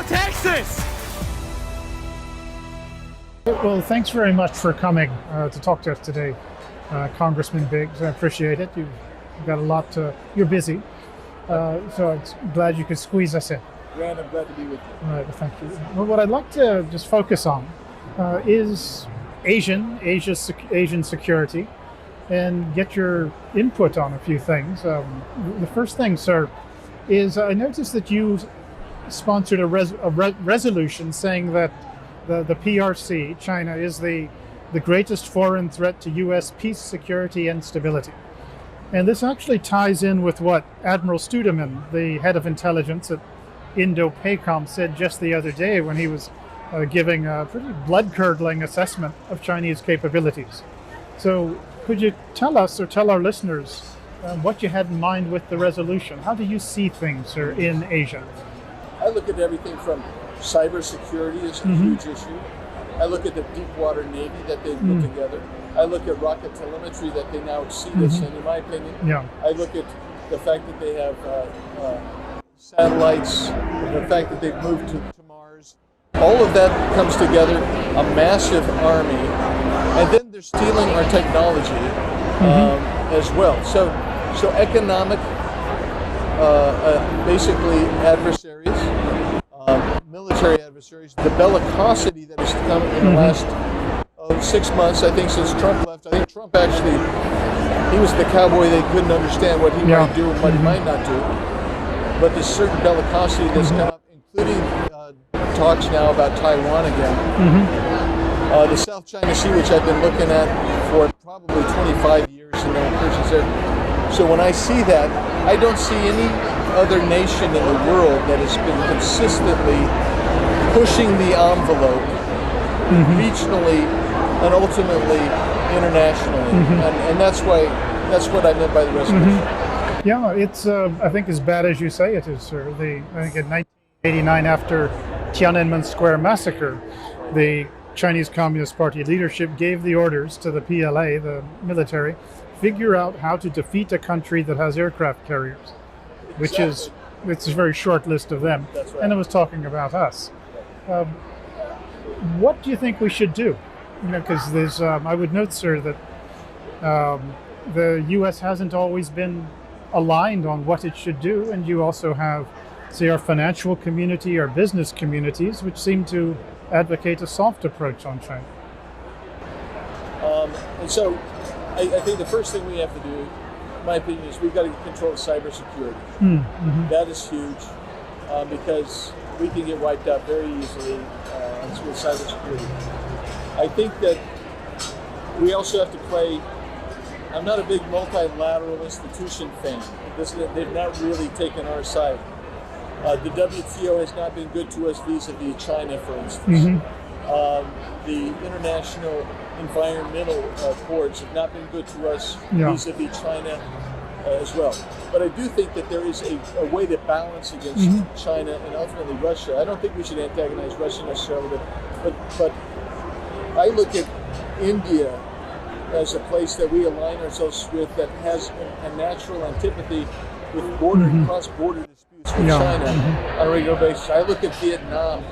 Texas! Well, thanks very much for coming to talk to us today, Congressman Biggs. I appreciate it. You've got a lot to, you're busy, so I'm glad you could squeeze us in. Grant, I'm glad to be with you. All right, well, thank you. Well, what I'd like to just focus on is Asian security, and get your input on a few things. The first thing, sir, is I noticed that you sponsored a resolution saying that the PRC, China, is the greatest foreign threat to U.S. peace, security, and stability. And this actually ties in with what Admiral Studeman, the head of intelligence at Indo-PACOM, said just the other day when he was giving a pretty blood-curdling assessment of Chinese capabilities. So could you tell us, or tell our listeners, what you had in mind with the resolution? How do you see things, sir, in Asia? I look at everything from cybersecurity as a huge issue. I look at the deep water Navy that they've put together. I look at rocket telemetry that they now exceed us in my opinion. Yeah. I look at the fact that they have satellites, the fact that they've moved to Mars. All of that comes together, a massive army, and then they're stealing our technology as well. So economic, basically adversaries, military adversaries, the bellicosity that has come in the last 6 months, I think, since Trump left. I think Trump actually, he was the cowboy they couldn't understand what he might do and what he might not do. But there's certain bellicosity that's come up, including talks now about Taiwan again. The South China Sea, which I've been looking at for probably 25 years, and there are persons there. So when I see that, I don't see any other nation in the world that has been consistently pushing the envelope regionally and ultimately internationally, and that's what I meant by the resolution. Yeah, it's I think as bad as you say it is, sir. I think in 1989, after Tiananmen Square massacre, the Chinese Communist Party leadership gave the orders to the PLA, the military, figure out how to defeat a country that has aircraft carriers, which is, it's a very short list of them. That's right. And it was talking about us. What do you think we should do? You know, because there's, I would note, sir, that the U.S. hasn't always been aligned on what it should do, and you also have, say, our financial community, our business communities, which seem to advocate a soft approach on China. And so I think the first thing we have to do, in my opinion, is we've got to control cybersecurity. That is huge because we can get wiped out very easily with cybersecurity. I think that we also have to play. I'm not a big multilateral institution fan. They've not really taken our side. The WTO has not been good to us vis-a-vis China, for instance. The international environmental courts have not been good to us vis-a-vis China as well. But I do think that there is a way to balance against China and ultimately Russia. I don't think we should antagonize Russia necessarily, but I look at India as a place that we align ourselves with that has a natural antipathy with cross-border disputes with China on a regular basis. I look at Vietnam,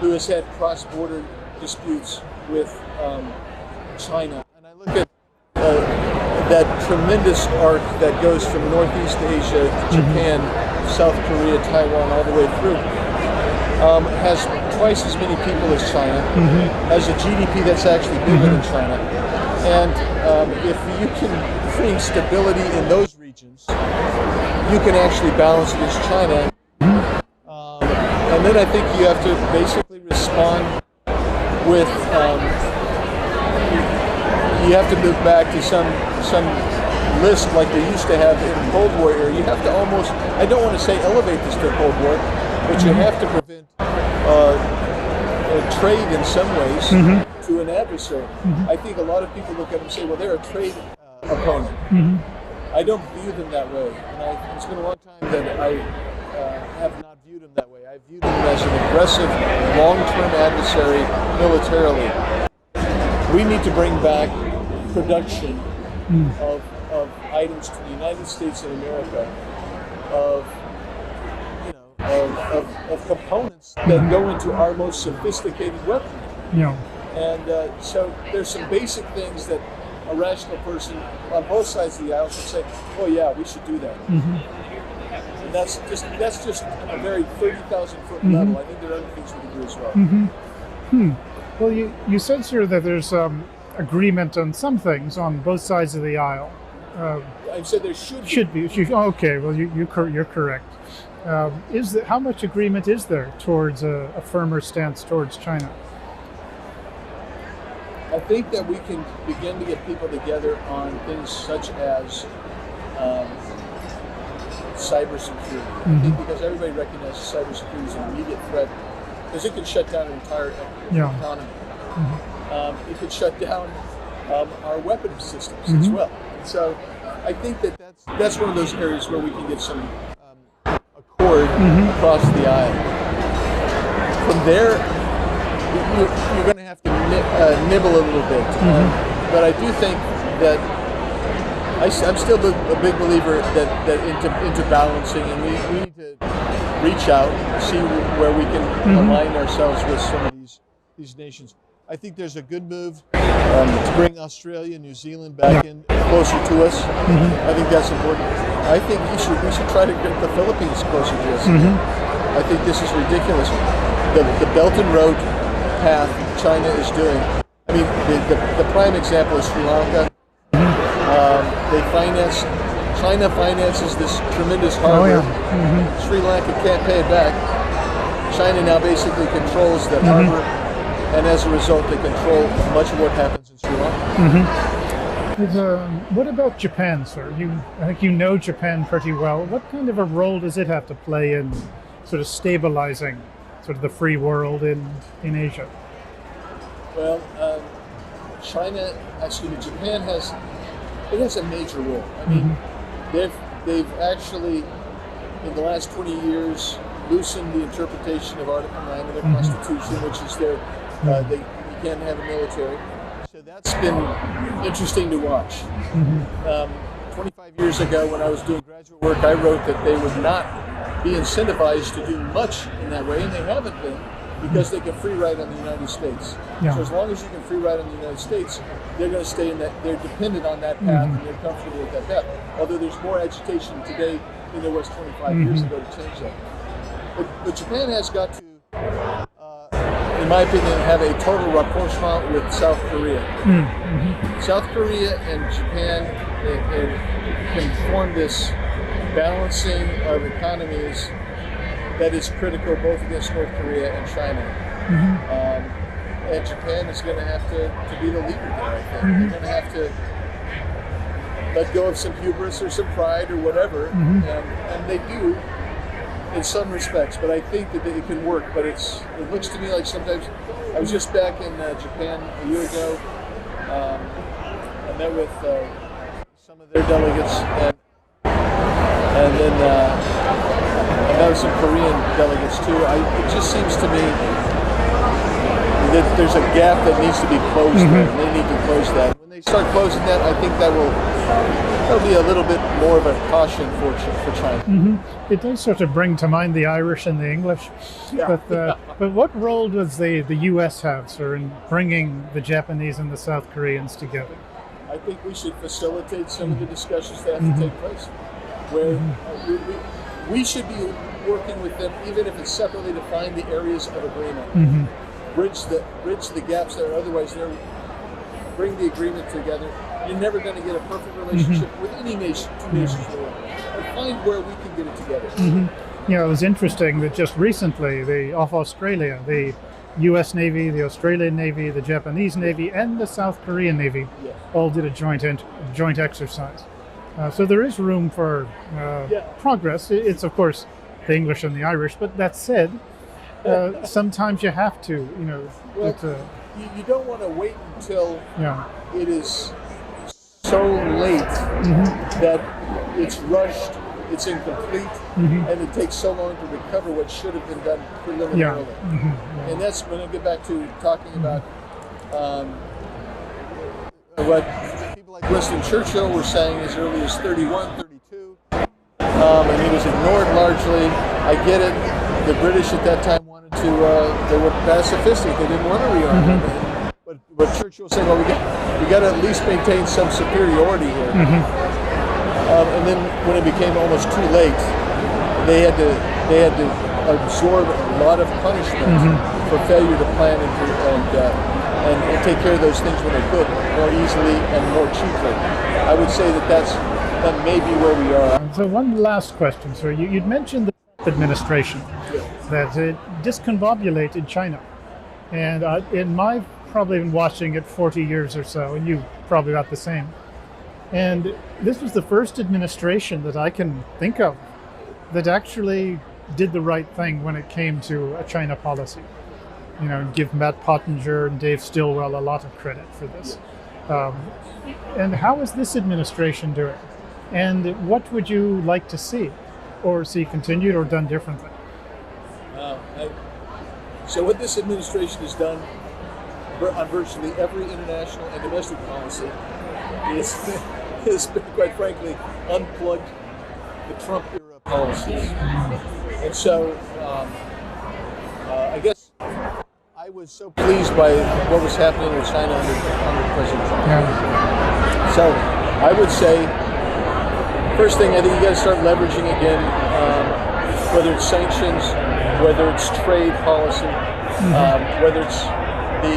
who has had cross-border disputes with China, and I look at that tremendous arc that goes from Northeast Asia to Japan, South Korea, Taiwan, all the way through. Has twice as many people as China, has a GDP that's actually bigger than China. And if you can bring stability in those regions, you can actually balance against China. And then I think you have to basically respond with, you have to move back to some list like they used to have in the Cold War era. You have to almost, I don't want to say elevate this to a Cold War, but you have to prevent trade in some ways to an adversary. I think a lot of people look at them and say, well, they're a trade opponent. I don't view them that way, and it's been a long time that I have not viewed them that way. I view them as an aggressive, long-term adversary militarily. We need to bring back production of items to the United States of America, of components that go into our most sophisticated weaponry. Yeah. And so there's some basic things that a rational person on both sides of the aisle should say, oh yeah, we should do that. And that's just a very 30,000 foot level. I think there are other things we can do as well. Well, you said, sir, that there's agreement on some things on both sides of the aisle. I said there should be. Okay, well, you're correct. How much agreement is there towards a firmer stance towards China? I think that we can begin to get people together on things such as cybersecurity. I think because everybody recognizes cybersecurity as an immediate threat, because it can shut down an entire economy. It could shut down our weapons systems as well. So I think that's one of those areas where we can get some accord across the aisle. From there, you're going to have to nibble a little bit. But I do think that I'm still a big believer that into balancing, and we need to reach out and see where we can align ourselves with some of these nations. I think there's a good move to bring Australia, New Zealand back in closer to us. I think that's important. I think we should try to get the Philippines closer to us. I think this is ridiculous. The Belt and Road path China is doing. I mean, the prime example is Sri Lanka. China finances this tremendous harbor. Sri Lanka can't pay it back. China now basically controls the harbor, and as a result, they control much of what happens in Sri Lanka. What about Japan, sir? I think you know Japan pretty well. What kind of a role does it have to play in sort of stabilizing sort of the free world in Asia? Well, Japan has a major role. I mean, they've actually, in the last 20 years, loosened the interpretation of Article 9 of their Constitution, which is you can't have a military. So that's been interesting to watch. 25 years ago, when I was doing graduate work, I wrote that they would not be incentivized to do much in that way, and they haven't been, because they can free ride on the United States. So as long as you can free ride on the United States, they're going to stay in that. They're dependent on that path, and they're comfortable with that path. Although there's more agitation today than there was 25 years ago to change that. But Japan has got to, in my opinion, have a total rapprochement with South Korea. South Korea and Japan can form this balancing of economies that is critical both against North Korea and China. And Japan is going to have to be the leader there, I think. They're going to have to let go of some hubris or some pride or whatever, and they do in some respects, but I think that it can work. But it looks to me like sometimes, I was just back in Japan a year ago. I met with some of their delegates, and then I met with some Korean delegates too. It just seems to me that there's a gap that needs to be closed there, and they need to close that. When they start closing that, I think that'll be a little bit more of a caution for China. It does sort of bring to mind the Irish and the English. But what role does the U.S. have, sir, in bringing the Japanese and the South Koreans together? I think we should facilitate some of the discussions that have to take place, where we should be working with them, even if it's separately, to find the areas of agreement, bridge the gaps that are otherwise there, bring the agreement together. You're never going to get a perfect relationship with any nation, two nations in the world. But find where we can get it together. It was interesting that just recently, off Australia, the U.S. Navy, the Australian Navy, the Japanese Navy, and the South Korean Navy all did a joint exercise. So there is room for progress. It's, of course, the English and the Irish, but that said, sometimes you have to, you don't want to wait until it is so late that it's rushed, it's incomplete, and it takes so long to recover what should have been done preliminarily. And that's when I get back to talking about what people like Winston Churchill were saying as early as 31, 32, and he was ignored largely. I get it. The British at that time wanted to, they were pacifistic. They didn't want to rearm. But Churchill said, well, we got to at least maintain some superiority here. And then when it became almost too late, they had to absorb a lot of punishment for failure to plan and take care of those things when they could more easily and more cheaply. I would say that may be where we are. So one last question, sir. You'd mentioned the administration, that it discombobulated China. And I've probably been watching it 40 years or so, and you probably got the same. And this was the first administration that I can think of that actually did the right thing when it came to a China policy. You know, give Matt Pottinger and Dave Stilwell a lot of credit for this. And how is this administration doing? And what would you like to see? Or see continued or done differently? So what this administration has done on virtually every international and domestic policy is quite frankly, unplugged the Trump era policies. And so I guess I was so pleased by what was happening with China under President Trump. So I would say, first thing, I think you got to start leveraging again, whether it's sanctions, whether it's trade policy, whether it's the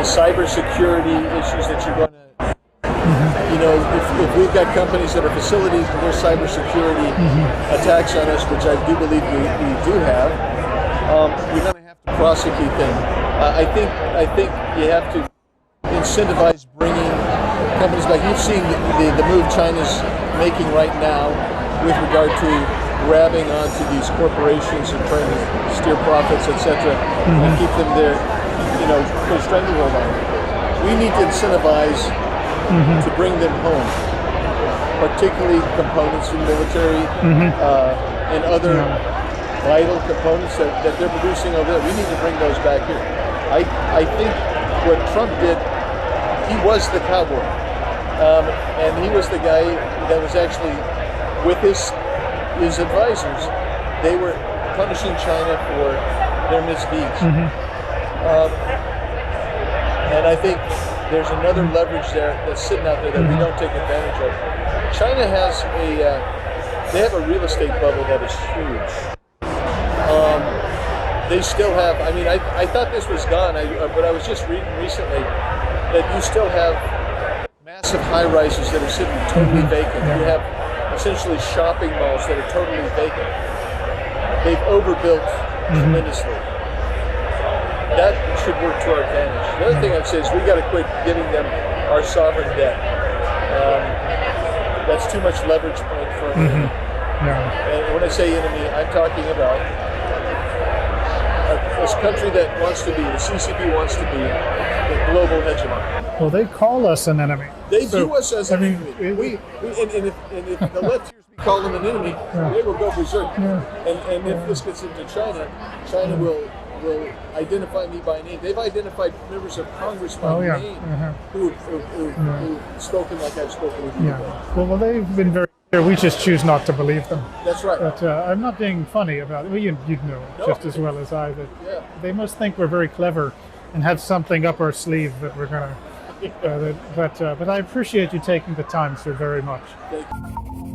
cybersecurity issues that you're going to, you know, if we've got companies that are facilitating their cybersecurity attacks on us, which I do believe we do have, we're going to have to prosecute them. I think you have to incentivize bringing companies back. You've seen the move China's making right now with regard to grabbing onto these corporations and trying to steer profits, etc., and keep them there, you know, put a stranglehold on them. We need to incentivize to bring them home, particularly components in military and other vital components that they're producing over there. We need to bring those back here. I think what Trump did, he was the cowboy. And he was the guy that was actually, with his advisors, they were punishing China for their misdeeds. And I think there's another leverage there that's sitting out there that we don't take advantage of. China has they have a real estate bubble that is huge. They still have, I mean, I thought this was gone, but I was just reading recently that you still have massive high-rises that are sitting totally vacant. You have essentially shopping malls that are totally vacant. They've overbuilt tremendously. That should work to our advantage. The other thing I'd say is we got to quit giving them our sovereign debt. That's too much leverage point for an enemy. And when I say enemy, I'm talking about this country that wants to be, the CCP wants to be the global hegemon. Well, they call us an enemy. They view us as an enemy. And if the left hears me call them an enemy, they will go berserk. And if this gets into China, China will identify me by name. They've identified members of Congress by name who've spoken like I've spoken with you. Well, they've been very clear. We just choose not to believe them. That's right. But I'm not being funny about it. Well, you'd know just as well as I that they must think we're very clever and have something up our sleeve that we're going to. But I appreciate you taking the time, sir, very much. Thank you.